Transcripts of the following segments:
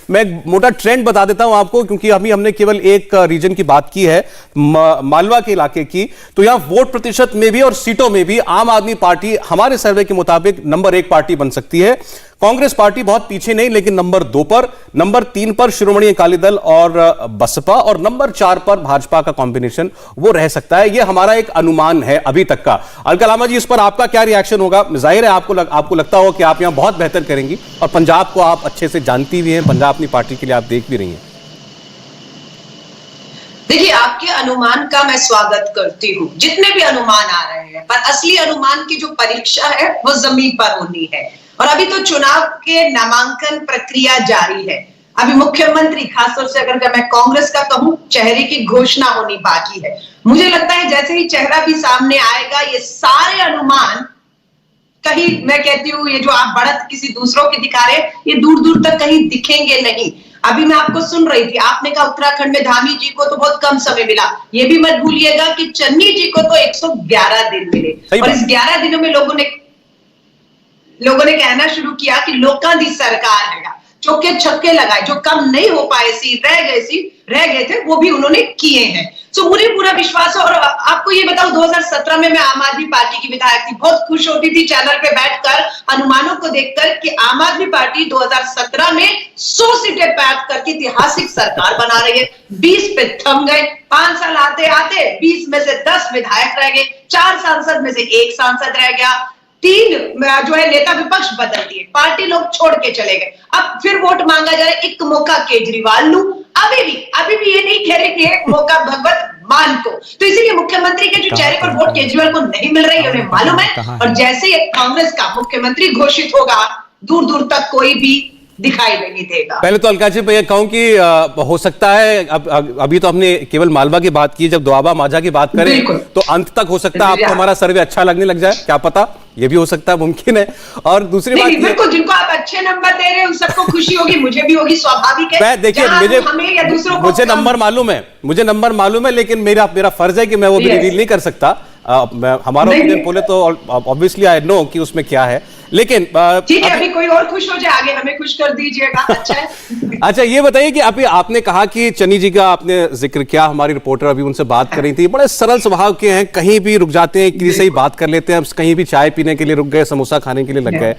मैं एक मोटा ट्रेंड बता देता हूं आपको, क्योंकि अभी हमने केवल एक रीजन की बात की है, मालवा के इलाके की। तो यहां वोट प्रतिशत में भी और सीटों में भी आम आदमी पार्टी हमारे सर्वे के मुताबिक नंबर 1 पार्टी बन सकती है। कांग्रेस पार्टी बहुत पीछे नहीं, लेकिन नंबर 2 पर, नंबर 3 पर श्रोमणी अकाली दल और बसपा, और नंबर 4 पर भाजपा का कॉम्बिनेशन वो रह सकता है। ये हमारा एक अनुमान है अभी तक का। अलका लांबा जी, इस पर आपका क्या रिएक्शन होगा? जाहिर है आपको लगता हो कि आप यहां बहुत बेहतर करेंगी, और पंजाब को आप अच्छे से जानती भी हैं, पंजाब अपनी पार्टी के लिए आप देख भी रही हैं। देखिए, आपके अनुमान का मैं स्वागत करती हूँ, जितने भी अनुमान आ रहे हैं, पर असली अनुमान की जो परीक्षा है वो जमीन पर होनी है। और अभी तो चुनाव के नामांकन प्रक्रिया जारी है। अभी मुख्यमंत्री, खासतौर से अगर मैं कांग्रेस का कहूं, चेहरे की घोषणा होनी बाकी है। मुझे लगता है जैसे ही चेहरा भी सामने आएगा, ये सारे अनुमान कहीं, मैं कहती हूँ, ये जो आप बढ़त किसी दूसरों की दिखा रहे हैं, ये दूर दूर तक कहीं दिखेंगे नहीं। अभी मैं आपको सुन रही थी, आपने कहा उत्तराखंड में धामी जी को तो बहुत कम समय मिला। ये भी मत भूलिएगा कि चन्नी जी को तो 111 दिन मिले, और इस 11 दिनों में लोगों ने कहना शुरू किया कि लोकां दी सरकार है। चौके छक्के लगाए, जो कम नहीं हो पाए रह गए थे, वो भी उन्होंने किए हैं। सो मुझे पूरा विश्वास है। और आपको ये बताऊं, 2017 में मैं आम आदमी पार्टी की विधायक थी, बहुत खुश होती थी चैनल पे बैठकर अनुमानों को देखकर कि आम आदमी पार्टी 2017 में 100 सीटें पैक करके ऐतिहासिक सरकार बना रही है। 20 पे थम गए। 5 साल आते आते 20 में से 10 विधायक रह गए, 4 सांसद में से 1 सांसद रह गया, 3 जो है नेता विपक्ष बदल दिए, पार्टी लोग छोड़ के चले गए। अब फिर वोट मांगा जा रहा है, एक मौका केजरीवाल लूं। अभी भी ये नहीं कह रहे कि एक मौका भगवत मान को। तो इसीलिए मुख्यमंत्री के जो चेहरे पर वोट केजरीवाल को नहीं मिल रही है, उन्हें मालूम है। और जैसे ही कांग्रेस का मुख्यमंत्री घोषित होगा, दूर दूर तक कोई भी दिखाई नहीं देगा। पहले तो अलका जी मैं कहूं कि हो सकता है, अभी तो हमने केवल मालवा की बात की, जब दोआबा माझा की बात करें तो अंत तक हो सकता है आपको हमारा सर्वे अच्छा लगने लग जाए, क्या पता, ये भी हो सकता है, मुमकिन है। और दूसरी बात, बिल्कुल, जिनको आप अच्छे नंबर दे रहे हैं उन सबको खुशी होगी, मुझे भी होगी, स्वाभाविक है। देखिए, मुझे नंबर मालूम है, लेकिन मेरा फर्ज है कि मैं वो भी रिवील नहीं कर सकता। हमारा ओपिनियन पोले तो ऑब्वियसली आई नो कि उसमें क्या है, लेकिन ठीक है, अभी कोई और खुश हो जाए, आगे हमें खुश कर दीजिएगा। अच्छा है। अच्छा, ये बताइए कि अभी आपने कहा कि चन्नी जी का आपने जिक्र किया, हमारी रिपोर्टर अभी उनसे बात कर रही थी, बड़े सरल स्वभाव के हैं, कहीं भी रुक जाते हैं, किसी से ही बात कर लेते हैं, कहीं भी चाय पीने के लिए रुक गए, समोसा खाने के लिए लग गए।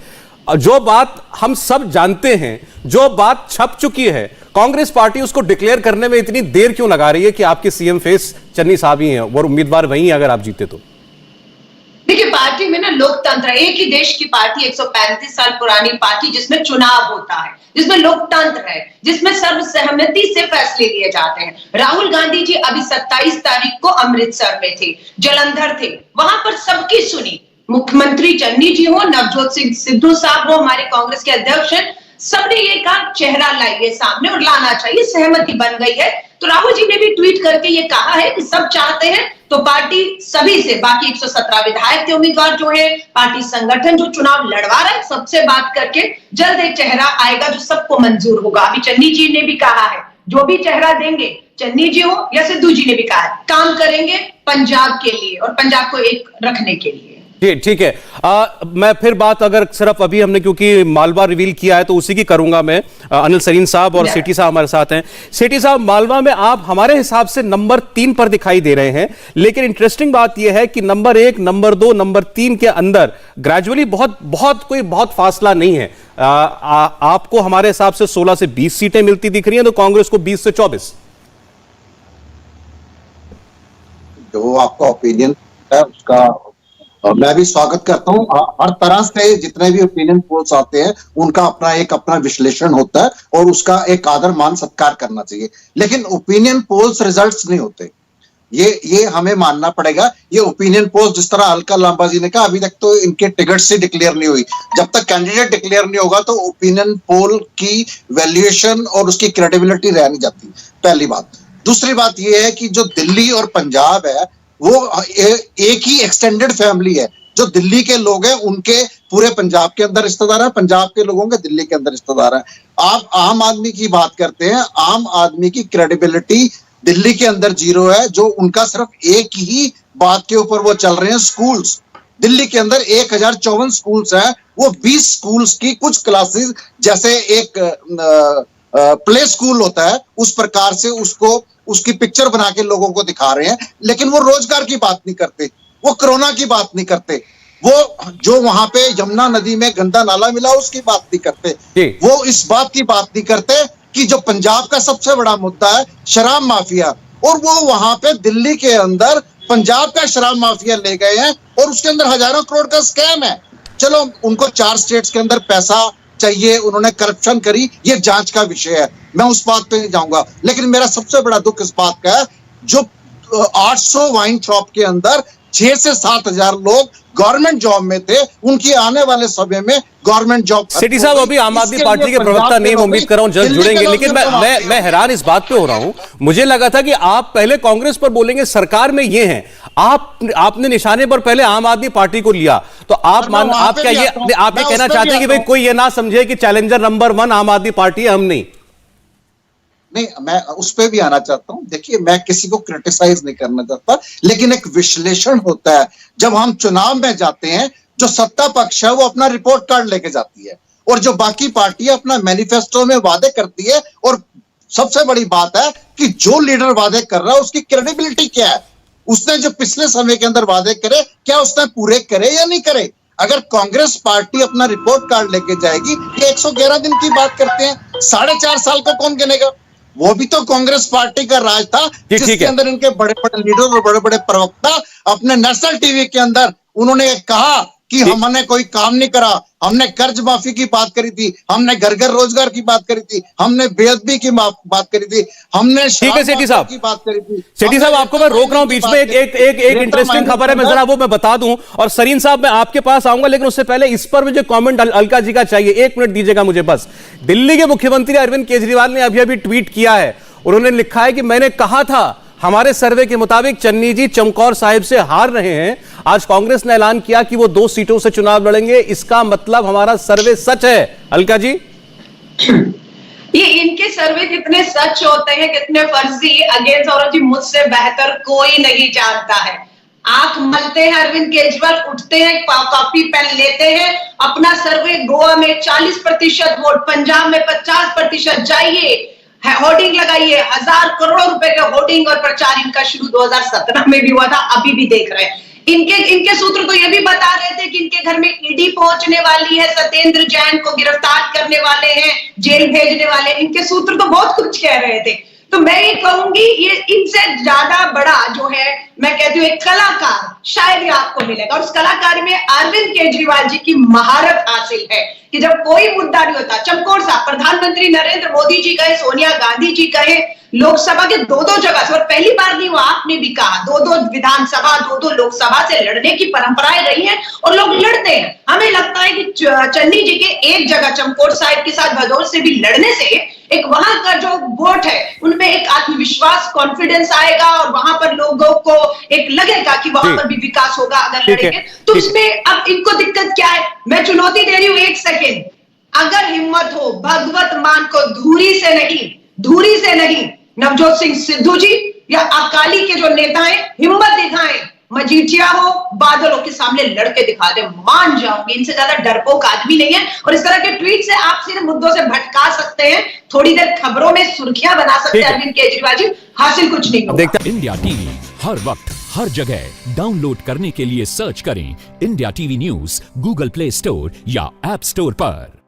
जो बात हम सब जानते हैं, जो बात छप चुकी है, कांग्रेस पार्टी उसको डिक्लेयर करने में इतनी देर क्यों लगा रही है कि आपके सीएम फेस चन्नी साहब ही हैं और उम्मीदवार वही हैं अगर आप जीते तो? देखिए, पार्टी में ना लोकतंत्र, एक ही देश की पार्टी, 135 साल पुरानी पार्टी, जिसमें चुनाव होता है, जिसमें लोकतंत्र है, जिसमें सर्वसहमति से फैसले लिए जाते हैं। राहुल गांधी जी अभी 27 तारीख को अमृतसर में थे, जलंधर थे, वहां पर सबकी सुनी। मुख्यमंत्री चन्नी जी हो, नवजोत सिंह सिद्धू साहब हो, हमारे कांग्रेस के अध्यक्ष हैं, सबने ये कहा चेहरा लाइए सामने और लाना चाहिए, सहमति बन गई है। तो राहुल जी ने भी ट्वीट करके ये कहा है कि सब चाहते हैं तो पार्टी सभी से, बाकी 117 विधायक के उम्मीदवार जो है, पार्टी संगठन जो चुनाव लड़वा रहा है, सबसे बात करके जल्द एक चेहरा आएगा जो सबको मंजूर होगा। अभी चन्नी जी ने भी कहा है, जो भी चेहरा देंगे, चन्नी जी हो या सिद्धू जी ने भी कहा है, काम करेंगे पंजाब के लिए और पंजाब को एक रखने के लिए। ठीक है। मैं फिर बात, अगर सिर्फ अभी हमने क्योंकि मालवा रिवील किया है तो उसी की करूंगा मैं। अनिल सरीन साहब और सेठी साहब हमारे साथ हैं। सेठी साहब, मालवा में आप हमारे हिसाब से नंबर 3 पर दिखाई दे रहे हैं, लेकिन इंटरेस्टिंग बात यह है कि नंबर 1, नंबर 2, नंबर 3 के अंदर ग्रेजुअली बहुत फासला नहीं है। आपको हमारे हिसाब से 16 से 20 सीटें मिलती दिख रही हैं, तो कांग्रेस को 20 से 24। जो आपका ओपिनियन है उसका मैं भी स्वागत करता हूं। हर तरह से जितने भी ओपिनियन पोल्स आते हैं उनका अपना विश्लेषण होता है और उसका एक आदर मान सत्कार करना चाहिए, लेकिन ओपिनियन पोल्स रिजल्ट्स नहीं होते, ये हमें मानना पड़ेगा। ये ओपिनियन पोल्स, जिस तरह अलका लांबा जी ने कहा, अभी तक तो इनके टिकट्स ही डिक्लेयर नहीं हुई। जब तक कैंडिडेट डिक्लेयर नहीं होगा तो ओपिनियन पोल की वैल्यूएशन और उसकी क्रेडिबिलिटी रह नहीं जाती, पहली बात। दूसरी बात यह है कि जो दिल्ली और पंजाब है वो एक ही एक्सटेंडेड फैमिली है। जो दिल्ली के लोग हैं उनके पूरे पंजाब के अंदर रिश्तेदार है, पंजाब के लोगों के दिल्ली के अंदर रिश्तेदार है। आप आम आदमी की बात करते हैं, आम आदमी की क्रेडिबिलिटी दिल्ली के अंदर 0 है। जो उनका सिर्फ एक ही बात के ऊपर वो चल रहे हैं, स्कूल्स। दिल्ली के अंदर 1054 स्कूल्स हैं, वो 20 स्कूल्स की कुछ क्लासेस, जैसे एक प्ले स्कूल होता है उस प्रकार से उसको उसकी पिक्चर बना के लोगों को दिखा रहे हैं, लेकिन वो रोजगार की बात नहीं करते, वो कोरोना की बात नहीं करते, वो जो वहां पे यमुना नदी में गंदा नाला मिला उसकी बात नहीं करते, वो इस बात की बात नहीं करते कि जो पंजाब का सबसे बड़ा मुद्दा है शराब माफिया, और वो वहां पे दिल्ली के अंदर पंजाब का शराब माफिया ले गए हैं और उसके अंदर हजारों करोड़ का स्कैम है। चलो उनको 4 स्टेट्स के अंदर पैसा चाहिए, उन्होंने करप्शन करी, ये जांच का विषय है, मैं उस बात पे नहीं जाऊंगा, लेकिन मेरा सबसे बड़ा दुख इस बात का है जो 800 वाइन शॉप के अंदर 6 से 7 हजार लोग गवर्नमेंट जॉब में थे, उनकी आने वाले समय में गवर्नमेंट जॉब। सेठी साहब, अभी आम आदमी पार्टी के प्रवक्ता नहीं, मैं उम्मीद कर रहा हूं जल्द जुड़ेंगे, लेकिन मैं हैरान इस बात पे हो रहा हूं, मुझे लगा था कि आप पहले कांग्रेस पर बोलेंगे, सरकार में ये हैं, आपने निशाने पर पहले आम आदमी पार्टी को लिया, तो आप क्या ये कहना चाहते हैं कि भाई कोई ये ना समझे कि चैलेंजर नंबर 1 आम आदमी पार्टी है, हम नहीं? नहीं, मैं उस पर भी आना चाहता हूं। देखिए, मैं किसी को क्रिटिसाइज नहीं करना चाहता, लेकिन एक विश्लेषण होता है। जब हम चुनाव में जाते हैं, जो सत्ता पक्ष है वो अपना रिपोर्ट कार्ड लेके जाती है, और जो बाकी पार्टियां अपना मैनिफेस्टो में वादे करती है, और सबसे बड़ी बात है कि जो लीडर वादे कर रहा है उसकी क्रेडिबिलिटी क्या है, उसने जो पिछले समय के अंदर वादे करे क्या उसने पूरे करे या नहीं करे। अगर कांग्रेस पार्टी अपना रिपोर्ट कार्ड लेके जाएगी, ये 111 दिन की बात करते हैं, 4.5 साल को कौन गिनेगा? वो भी तो कांग्रेस पार्टी का राज था, जिसके अंदर इनके बड़े बड़े लीडर और बड़े बड़े प्रवक्ता अपने नेशनल टीवी के अंदर उन्होंने कहा कि हमने कोई काम नहीं करा, हमने कर्ज माफी की बात करी थी, हमने घर घर रोजगार की बात करी थी, हमने बेअदबी की बात करी थी, हमने ठीक है सेठी साहब की बात करी थी। सेठी साहब, आपको मैं रोक रहा हूं बीच में, एक इंटरेस्टिंग खबर है, मैं जरा वो मैं बता दूं, और सरीन साहब मैं आपके पास आऊंगा, लेकिन उससे पहले इस पर मुझे कमेंट अलका जी का चाहिए, 1 मिनट दीजिएगा मुझे बस। दिल्ली के मुख्यमंत्री अरविंद केजरीवाल ने अभी ट्वीट किया है, उन्होंने लिखा है कि मैंने कहा था हमारे सर्वे के मुताबिक चन्नी जी चमकौर साहिब से हार रहे हैं, आज कांग्रेस ने ऐलान किया कि वो 2 सीटों से चुनाव लड़ेंगे, इसका मतलब हमारा सर्वे सच है। अलका जी, ये इनके सर्वे कितने सच होते हैं, कितने फर्जी, अगेंस्ट औरत जी मुझसे बेहतर कोई नहीं जानता है। आंख मलते हैं अरविंद केजरीवाल, उठते हैं, कॉपी पेन लेते हैं, अपना सर्वे गोवा में 40% वोट, पंजाब में 50%, जाइए होर्डिंग लगाइए, 1000 करोड़ रुपए के होर्डिंग और प्रचार इनका शुरू 2017 में भी हुआ था, अभी भी देख रहे हैं। इनके सूत्र तो ये भी बता रहे थे कि इनके घर में ईडी पहुंचने वाली है, सत्येंद्र जैन को गिरफ्तार करने वाले हैं, जेल भेजने वाले, इनके सूत्र तो बहुत कुछ कह रहे थे। तो मैं ये कहूंगी, ये इनसे ज्यादा बड़ा जो है, मैं कहती हूँ एक कलाकार शायद ही आपको मिलेगा, और उस कलाकार में अरविंद केजरीवाल जी की महारत हासिल है कि जब कोई मुद्दा नहीं होता, चमकौर साहब, प्रधानमंत्री नरेंद्र मोदी जी कहे, सोनिया गांधी जी कहे, लोकसभा के 2-2 जगह से, और पहली बार नहीं हुआ, आपने भी कहा 2-2 विधानसभा 2-2 लोकसभा से लड़ने की परंपराएं रही हैं और लोग लड़ते हैं। हमें लगता है कि चन्नी जी के एक जगह चमकौर साहिब के साथ भदौर से भी लड़ने से एक वहां का जो वोट है उनमें एक आत्मविश्वास, कॉन्फिडेंस आएगा, और वहां पर लोगों को एक लगेगा कि वहां पर भी विकास होगा अगर लड़ेंगे। तो इसमें अब इनको दिक्कत क्या है, मैं चुनौती दे रही हूं 1 सेकेंड, अगर हिम्मत हो भगवत मान को धूरी से नहीं, नवजोत सिंह सिद्धू जी या अकाली के जो नेता हैं हिम्मत दिखाएं, मजीठिया हो, बादलों के सामने लड़के दिखा दे, मान जाऊंगी, इनसे ज्यादा डरपोक आदमी नहीं है। और इस तरह के ट्वीट से आप सीधे मुद्दों से भटका सकते हैं, थोड़ी देर खबरों में सुर्खियां बना सकते हैं अरविंद केजरीवाल जी, हासिल कुछ नहीं होगा। इंडिया टीवी हर वक्त हर जगह डाउनलोड करने के लिए सर्च करें India TV news Google play store या ऐप स्टोर पर।